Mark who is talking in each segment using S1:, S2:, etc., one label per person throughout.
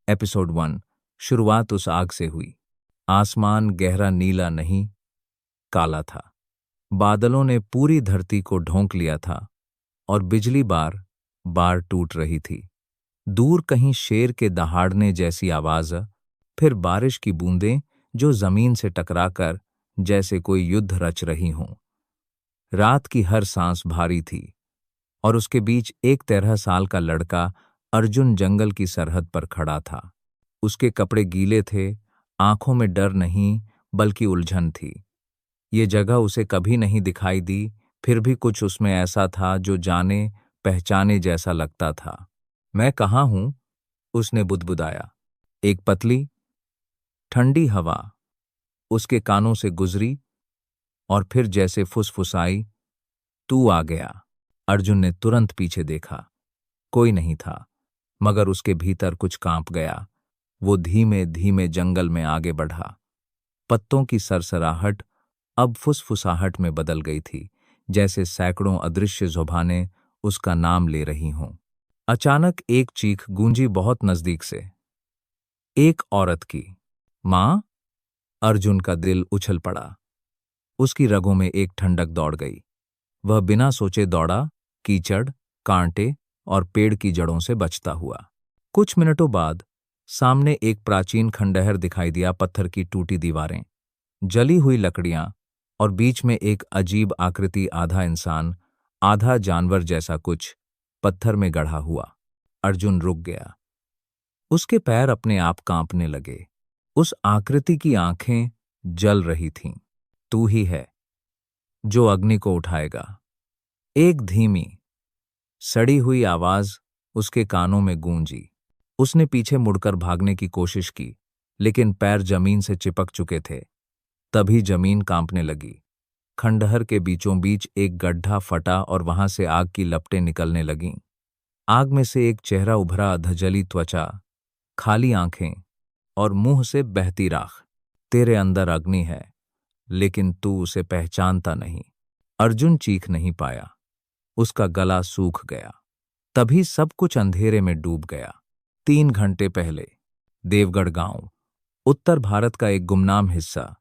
S1: Episode 1। शुरुआत उस आग से हुई। आसमान गहरा नीला नहीं, काला था। बादलों ने पूरी धरती को ढोंक लिया था और बिजली बार बार टूट रही थी। दूर कहीं शेर के दहाड़ने जैसी आवाज, फिर बारिश की बूंदें जो जमीन से टकराकर जैसे कोई युद्ध रच रही हों। रात की हर सांस भारी थी और उसके बीच एक 13 साल का लड़का अर्जुन जंगल की सरहद पर खड़ा था। उसके कपड़े गीले थे, आंखों में डर नहीं बल्कि उलझन थी। ये जगह उसे कभी नहीं दिखाई दी, फिर भी कुछ उसमें ऐसा था जो जाने पहचाने जैसा लगता था। मैं कहाँ हूं? उसने बुदबुदाया। एक पतली ठंडी हवा उसके कानों से गुजरी और फिर जैसे फुसफुसाई, तू आ गया। अर्जुन ने तुरंत पीछे देखा। कोई नहीं था, मगर उसके भीतर कुछ कांप गया। वो धीमे धीमे जंगल में आगे बढ़ा। पत्तों की सरसराहट अब फुसफुसाहट में बदल गई थी, जैसे सैकड़ों अदृश्य जुबानें उसका नाम ले रही हों। अचानक एक चीख गूंजी बहुत नजदीक से। एक औरत की। मां! अर्जुन का दिल उछल पड़ा। उसकी रगों में एक ठंडक दौड़ गई। वह बिना सोचे दौड़ा, कीचड़, कांटे और पेड़ की जड़ों से बचता हुआ। कुछ मिनटों बाद सामने एक प्राचीन खंडहर दिखाई दिया। पत्थर की टूटी दीवारें, जली हुई लकड़ियां और बीच में एक अजीब आकृति, आधा इंसान आधा जानवर जैसा कुछ, पत्थर में गढ़ा हुआ। अर्जुन रुक गया। उसके पैर अपने आप कांपने लगे। उस आकृति की आंखें जल रही थीं। तू ही है जो अग्नि को उठाएगा। एक धीमी सड़ी हुई आवाज उसके कानों में गूंजी। उसने पीछे मुड़कर भागने की कोशिश की, लेकिन पैर जमीन से चिपक चुके थे। तभी जमीन कांपने लगी। खंडहर के बीचों बीच एक गड्ढा फटा और वहां से आग की लपटें निकलने लगीं। आग में से एक चेहरा उभरा, अधजली त्वचा, खाली आंखें और मुंह से बहती राख। तेरे अंदर अग्नि है, लेकिन तू उसे पहचानता नहीं। अर्जुन चीख नहीं पाया। उसका गला सूख गया। तभी सब कुछ अंधेरे में डूब गया। 3 घंटे पहले देवगढ़ गांव, उत्तर भारत का एक गुमनाम हिस्सा।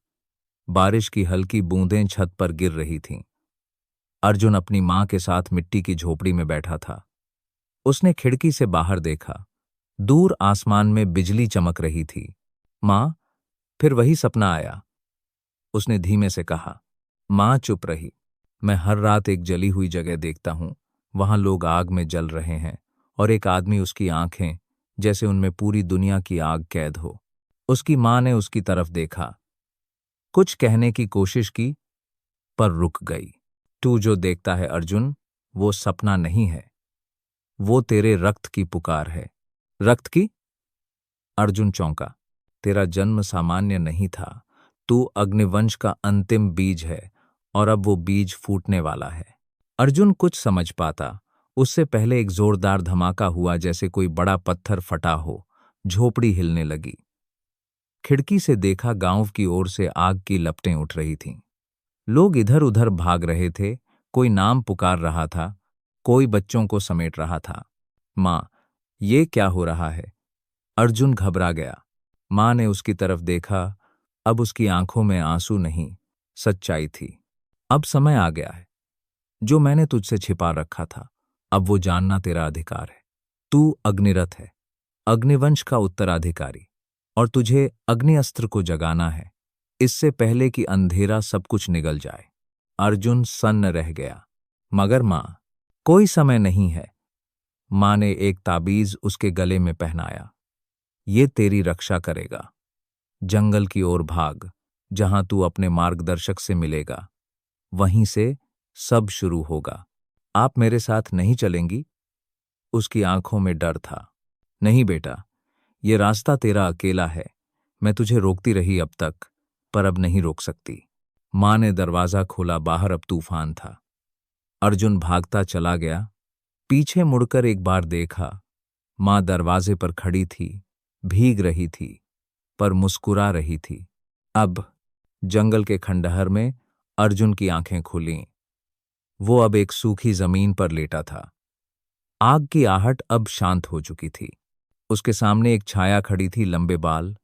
S1: बारिश की हल्की बूंदें छत पर गिर रही थीं। अर्जुन अपनी मां के साथ मिट्टी की झोपड़ी में बैठा था। उसने खिड़की से बाहर देखा। दूर आसमान में बिजली चमक रही थी। मां, फिर वही सपना आया? उसने धीमे से कहा। मां चुप रही। मैं हर रात एक जली हुई जगह देखता हूं। वहां लोग आग में जल रहे हैं और एक आदमी, उसकी आंखें जैसे उनमें पूरी दुनिया की आग कैद हो। उसकी मां ने उसकी तरफ देखा, कुछ कहने की कोशिश की, पर रुक गई। तू जो देखता है अर्जुन, वो सपना नहीं है, वो तेरे रक्त की पुकार है। रक्त की? अर्जुन चौंका। तेरा जन्म सामान्य नहीं था। तू अग्निवंश का अंतिम बीज है और अब वो बीज फूटने वाला है। अर्जुन कुछ समझ पाता उससे पहले एक जोरदार धमाका हुआ, जैसे कोई बड़ा पत्थर फटा हो। झोपड़ी हिलने लगी। खिड़की से देखा, गांव की ओर से आग की लपटें उठ रही थीं। लोग इधर उधर भाग रहे थे। कोई नाम पुकार रहा था, कोई बच्चों को समेट रहा था। मां, ये क्या हो रहा है? अर्जुन घबरा गया। मां ने उसकी तरफ देखा। अब उसकी आंखों में आंसू नहीं, सच्चाई थी। अब समय आ गया है। जो मैंने तुझसे छिपा रखा था, अब वो जानना तेरा अधिकार है। तू अग्निरथ है, अग्निवंश का उत्तराधिकारी, और तुझे अग्नि अस्त्र को जगाना है, इससे पहले कि अंधेरा सब कुछ निगल जाए। अर्जुन सन्न रह गया। मगर मां, कोई समय नहीं है। मां ने एक ताबीज उसके गले में पहनाया। ये तेरी रक्षा करेगा। जंगल की ओर भाग, जहां तू अपने मार्गदर्शक से मिलेगा। वहीं से सब शुरू होगा। आप मेरे साथ नहीं चलेंगी? उसकी आंखों में डर था। नहीं बेटा, ये रास्ता तेरा अकेला है। मैं तुझे रोकती रही अब तक, पर अब नहीं रोक सकती। मां ने दरवाजा खोला। बाहर अब तूफान था। अर्जुन भागता चला गया। पीछे मुड़कर एक बार देखा। मां दरवाजे पर खड़ी थी, भीग रही थी, पर मुस्कुरा रही थी। अब जंगल के खंडहर में अर्जुन की आंखें खुलीं। वो अब एक सूखी जमीन पर लेटा था। आग की आहट अब शांत हो चुकी थी। उसके सामने एक छाया खड़ी थी, लंबे बाल,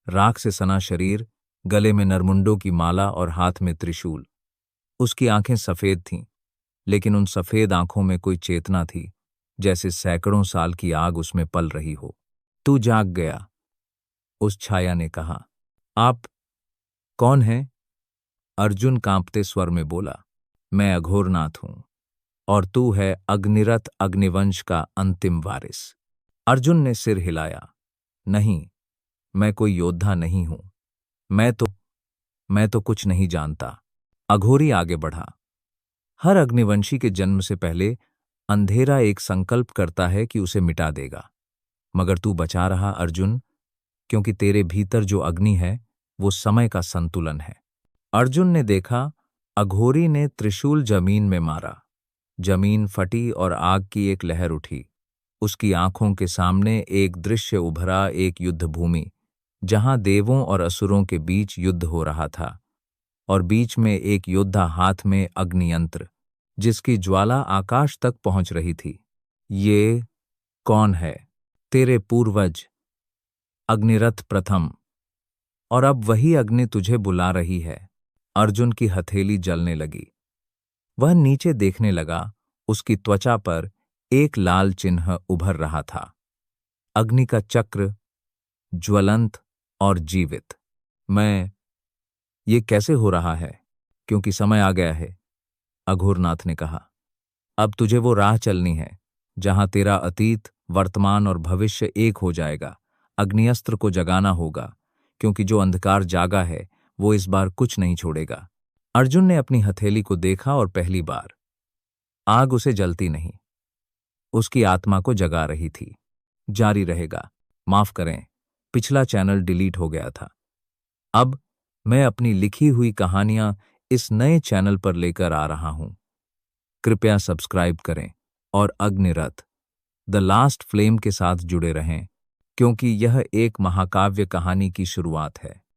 S1: राख से सना शरीर, गले में नरमुंडों की माला और हाथ में त्रिशूल। उसकी आंखें सफेद थीं, लेकिन उन सफेद आंखों में कोई चेतना थी, जैसे सैकड़ों साल की आग उसमें पल रही हो। तू जाग गया, उस छाया ने कहा। आप कौन हैं? अर्जुन कांपते स्वर में बोला। मैं अघोरनाथ हूं, और तू है अग्निरथ अग्निवंश का अंतिम वारिस। अर्जुन ने सिर हिलाया। नहीं, मैं कोई योद्धा नहीं हूं। मैं तो कुछ नहीं जानता। अघोरी आगे बढ़ा। हर अग्निवंशी के जन्म से पहले अंधेरा एक संकल्प करता है कि उसे मिटा देगा, मगर तू बचा रहा अर्जुन, क्योंकि तेरे भीतर जो अग्नि है वो समय का संतुलन है। अर्जुन ने देखा, अघोरी ने त्रिशूल जमीन में मारा। जमीन फटी और आग की एक लहर उठी। उसकी आंखों के सामने एक दृश्य उभरा, एक युद्ध भूमि, जहां देवों और असुरों के बीच युद्ध हो रहा था, और बीच में एक योद्धा हाथ में अग्नियंत्र, जिसकी ज्वाला आकाश तक पहुंच रही थी। ये कौन है? तेरे पूर्वज, अग्निरथ प्रथम, और अब वही अग्नि तुझे बुला रही है। अर्जुन की हथेली जलने लगी। वह नीचे देखने लगा। उसकी त्वचा पर एक लाल चिन्ह उभर रहा था, अग्नि का चक्र, ज्वलंत और जीवित। ये कैसे हो रहा है? क्योंकि समय आ गया है, अघोरनाथ ने कहा। अब तुझे वो राह चलनी है जहां तेरा अतीत, वर्तमान और भविष्य एक हो जाएगा। अग्नियस्त्र को जगाना होगा, क्योंकि जो अंधकार जागा है वो इस बार कुछ नहीं छोड़ेगा। अर्जुन ने अपनी हथेली को देखा और पहली बार आग उसे जलती नहीं, उसकी आत्मा को जगा रही थी। जारी रहेगा। माफ करें, पिछला चैनल डिलीट हो गया था। अब मैं अपनी लिखी हुई कहानियां इस नए चैनल पर लेकर आ रहा हूं। कृपया सब्सक्राइब करें और अग्निरथ द लास्ट फ्लेम के साथ जुड़े रहें, क्योंकि यह एक महाकाव्य कहानी की शुरुआत है।